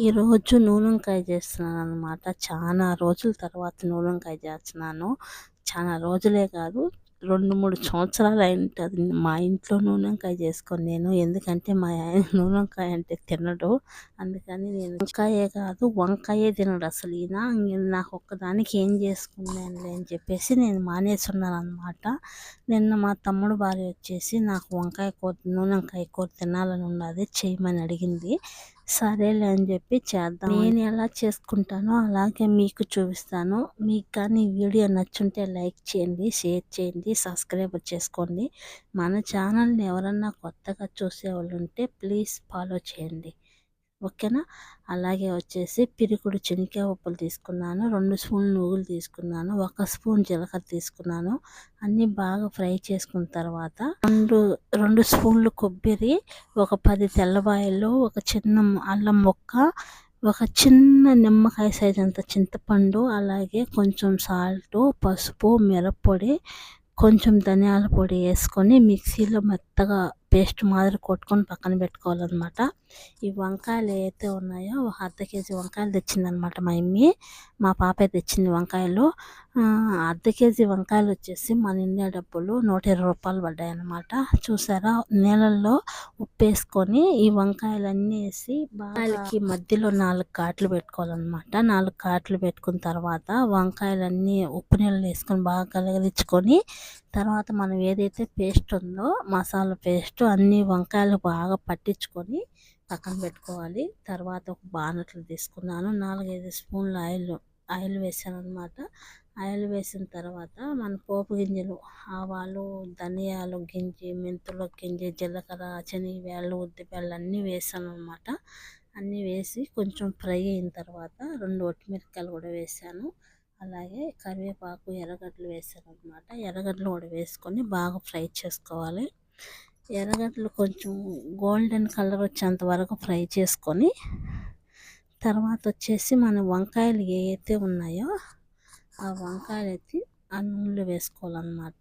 ఈరోజు నూనెంకాయ చేస్తున్నాననమాట. చాలా రోజుల తర్వాత నూనెంకాయ చేస్తున్నాను. చాలా రోజులే కాదు, 2, 3 సంవత్సరాలు అయింటది మా ఇంట్లో నూనెంకాయ చేసుకొని నేను. ఎందుకంటే మా ఆయన నూనెంకాయ అంటే తినడు. అందుకని నేను వంకాయే కాదు, వంకాయే తినడు అసలు ఈయన. నాకు ఒక్కదానికి ఏం చేసుకున్నానులే అని చెప్పేసి నేను మానేసున్నాననమాట. నిన్న మా తమ్ముడు భార్య వచ్చేసి నాకు వంకాయ కూర, నూనెంకాయ కూర తినాలని ఉన్నది, చేయమని అడిగింది. సరేలే అని చెప్పి చేద్దాం. నేను ఎలా చేసుకుంటానో అలాగే మీకు చూపిస్తాను. మీకు కానీ ఈ వీడియో నచ్చుంటే లైక్ చేయండి, షేర్ చేయండి, సబ్స్క్రైబ్ చేసుకోండి. మన ఛానల్ని ఎవరన్నా కొత్తగా చూసేవాళ్ళు ఉంటే ప్లీజ్ ఫాలో చేయండి, ఓకేనా. అలాగే వచ్చేసి పిరికుడు చెనిక్కాయ పప్పులు తీసుకున్నాను, 2 స్పూన్లు నువ్వులు తీసుకున్నాను, 1 స్పూన్ జీలకర్ర తీసుకున్నాను. అన్నీ బాగా ఫ్రై చేసుకున్న తర్వాత 2 స్పూన్లు కొబ్బరి, ఒక 10 తెల్లబాయలు, ఒక చిన్న అల్లం ముక్క, ఒక చిన్న నిమ్మకాయ సైజ్ అంత చింతపండు, అలాగే కొంచెం సాల్ట్, పసుపు, మిరప్పొడి, కొంచెం ధనియాల పొడి వేసుకొని మిక్సీలో మెత్తగా పేస్ట్ మాదిరి కొట్టుకొని పక్కన పెట్టుకోవాలన్నమాట. ఈ వంకాయలు ఏవైతే ఉన్నాయో ఒక అర్ధ కేజీ వంకాయలు తెచ్చిందనమాట మా మమ్మీ. మా పాపే తెచ్చింది వంకాయలు. అర్ధ కేజీ వంకాయలు వచ్చేసి మన ఇండియా డబ్బులు 120 రూపాయలు పడ్డాయి అన్నమాట. చూసారా, నీళ్ళల్లో ఉప్పు వేసుకొని ఈ వంకాయలన్నీ వేసి వంకాయలకి మధ్యలో 4 ఘాట్లు పెట్టుకోవాలన్నమాట. 4 ఘాట్లు పెట్టుకున్న తర్వాత వంకాయలన్నీ ఉప్పు నీళ్ళు వేసుకొని బాగా కలగరించుకొని, తర్వాత మనం ఏదైతే పేస్ట్ ఉందో మసాలా పేస్ట్ అన్ని వంకాయలు బాగా పట్టించుకొని పక్కన పెట్టుకోవాలి. తర్వాత ఒక బాణట్లు తీసుకున్నాను, 4-5 స్పూన్ల ఆయిల్ వేసాను అనమాట. ఆయిల్ వేసిన తర్వాత మన పోపు గింజలు, ఆవాలు, ధనియాలు గింజి, మెంతుల గింజి, జీలకర్ర, శనగబ్యాళ్ళు, ఉద్దిబ్యాళ్ళు అన్నీ వేసాను అనమాట. అన్నీ వేసి కొంచెం ఫ్రై అయిన తర్వాత 2 ఒట్టిమిరపకాయలు కూడా వేసాను. అలాగే కరివేపాకు, ఎర్రగడ్డలు వేసాను అనమాట. ఎర్రగడ్డలు కూడా వేసుకొని బాగా ఫ్రై చేసుకోవాలి. ఎర్రగడ్డలు కొంచెం గోల్డెన్ కలర్ వచ్చేంత వరకు ఫ్రై చేసుకొని, తర్వాత వచ్చేసి మన వంకాయలు ఏవైతే ఉన్నాయో ఆ వంకాయలు ఎత్తి ఆ నూనెలో వేసుకోవాలన్నమాట.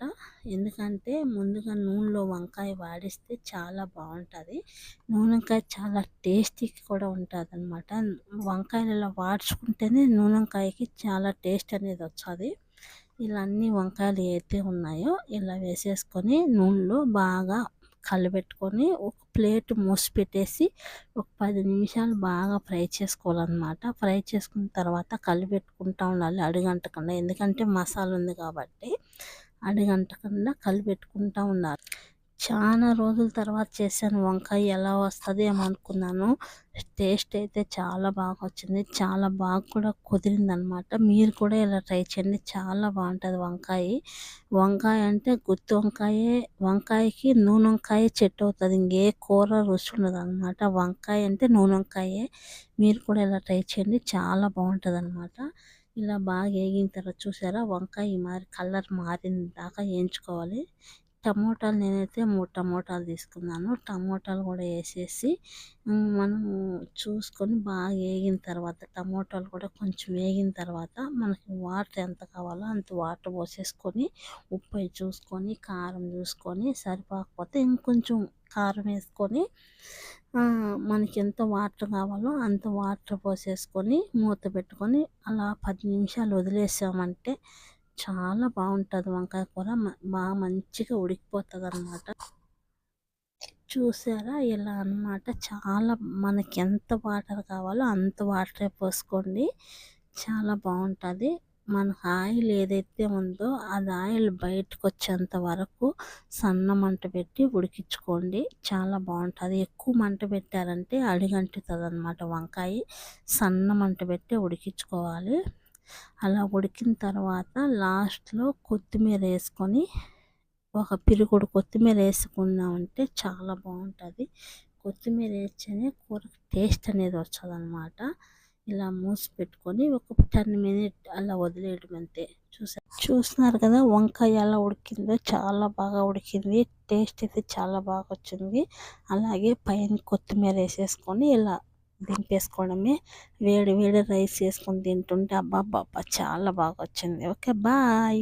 ఎందుకంటే ముందుగా నూనెలో వంకాయ వాడిస్తే చాలా బాగుంటుంది. నూనెకాయ చాలా టేస్టీగా కూడా ఉంటుంది అనమాట. వంకాయలు ఇలా వాడ్చుకుంటేనే నూనెకాయకి చాలా టేస్ట్ అనేది వచ్చేది. ఇలా అన్ని వంకాయలు ఏవైతే ఉన్నాయో ఇలా వేసేసుకొని నూనెలో బాగా కలిపెట్టుకొని ఒక ప్లేట్ మూసి పెట్టేసి ఒక 10 నిమిషాలు బాగా ఫ్రై చేసుకోవాలన్నమాట. ఫ్రై చేసుకున్న తర్వాత కలిపెట్టుకుంటూ ఉండాలి అడుగంటకుండా. ఎందుకంటే మసాలా ఉంది కాబట్టి అడుగంటకుండా కలిపెట్టుకుంటూ ఉండాలి. చాలా రోజుల తర్వాత చేశాను వంకాయ, ఎలా వస్తుంది ఏమనుకున్నాను. టేస్ట్ అయితే చాలా బాగా వచ్చింది, చాలా బాగా కూడా కుదిరింది అనమాట. మీరు కూడా ఇలా ట్రై చేయండి, చాలా బాగుంటుంది వంకాయ. వంకాయ అంటే గుత్తి వంకాయే, వంకాయకి నూనె వంకాయ చెట్టు అవుతుంది, ఇంకే కూర రుచి ఉండదు అనమాట. వంకాయ అంటే నూనె వంకాయే. మీరు కూడా ఇలా ట్రై చేయండి, చాలా బాగుంటుంది అనమాట. ఇలా బాగా వేగిన తర్వాత చూసారా, వంకాయ మారి కలర్ మారిన దాకా వేయించుకోవాలి. టమోటాలు నేనైతే 3 టమోటాలు తీసుకున్నాను. టమోటాలు కూడా వేసేసి మనము చూసుకొని బాగా వేగిన తర్వాత, టమోటాలు కూడా కొంచెం వేగిన తర్వాత మనకి వాటర్ ఎంత కావాలో అంత వాటర్ పోసేసుకొని, ఉప్పు చూసుకొని, కారం చూసుకొని, సరిపోకపోతే ఇంకొంచెం కారం వేసుకొని, మనకి ఎంత వాటర్ కావాలో అంత వాటర్ పోసేసుకొని మూత పెట్టుకొని అలా 10 నిమిషాలు వదిలేసామంటే చాలా బాగుంటుంది వంకాయ కూర. బాగా మంచిగా ఉడికిపోతుంది అన్నమాట. చూసారా, ఇలా అన్నమాట. చాలా మనకి ఎంత వాటర్ కావాలో అంత వాటరే పోసుకోండి, చాలా బాగుంటుంది. మన ఆయిల్ ఏదైతే ఉందో అది ఆయిల్ బయటకు వచ్చేంత వరకు సన్న మంట పెట్టి ఉడికించుకోండి, చాలా బాగుంటుంది. ఎక్కువ మంట పెట్టారంటే అడుగంటుతుంది అన్నమాట వంకాయ. సన్న మంట పెట్టి ఉడికించుకోవాలి. అలా ఉడికిన తర్వాత లాస్ట్లో కొత్తిమీర వేసుకొని, ఒక పిరికొడు కొత్తిమీర వేసుకున్నామంటే చాలా బాగుంటుంది. కొత్తిమీర వేస్తేనే కూరకు టేస్ట్ అనేది వస్తుంది అనమాట. ఇలా మూసి పెట్టుకొని ఒక 10 మినిట్ అలా వదిలేయడం అంతే. చూస్తున్నారు కదా వంకాయ ఎలా ఉడికిందో, చాలా బాగా ఉడికింది. టేస్ట్ అయితే చాలా బాగా వచ్చింది. అలాగే పైన కొత్తిమీర వేసేసుకొని ఇలా దింపేసుకోవడమే. వేడి వేడి రైస్ వేసుకొని తింటుంటే అబ్బా చాలా బాగా వచ్చింది. Okay, bye.